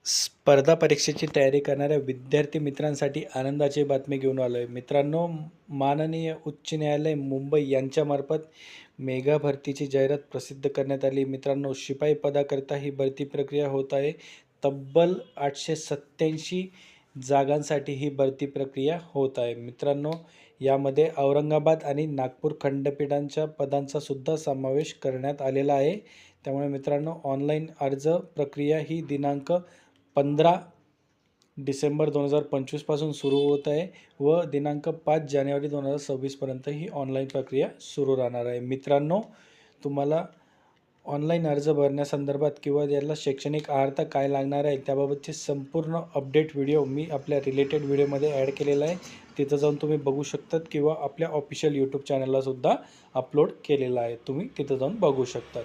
स्पर्धा परीक्षेची तयारी करणाऱ्या विद्यार्थी मित्रांसाठी आनंदाची बातमी घेऊन आलो आहे. मित्रांनो, माननीय उच्च न्यायालय मुंबई यांच्यामार्फत मेगा भरतीची जाहिरात प्रसिद्ध करण्यात आली. मित्रांनो, शिपाई पदाकरता ही भरती प्रक्रिया होत आहे. तब्बल 887 जागांसाठी ही भरती प्रक्रिया होत आहे. मित्रांनो, यामध्ये औरंगाबाद आणि नागपूर खंडपीठांच्या पदांचा सुद्धा समावेश करण्यात आलेला आहे. त्यामुळे मित्रांनो, ऑनलाईन अर्ज प्रक्रिया ही दिनांक 15 डिसेंबर 2025 पासून सुरू होत आहे व दिनांक 5 जानेवारी 2026 पर्यंत ही ऑनलाईन प्रक्रिया सुरू राहणार आहे. मित्रांनो, तुम्हाला ऑनलाईन अर्ज भरण्यासंदर्भात किंवा याला शैक्षणिक अर्हता काय लागणार आहे त्याबाबतचे संपूर्ण अपडेट व्हिडिओ मी आपल्या रिलेटेड व्हिडिओमध्ये ॲड केलेला आहे. तिथं जाऊन तुम्ही बघू शकतात किंवा आपल्या ऑफिशियल यूट्यूब चॅनलला सुद्धा अपलोड केलेला आहे. तुम्ही तिथं जाऊन बघू शकतात.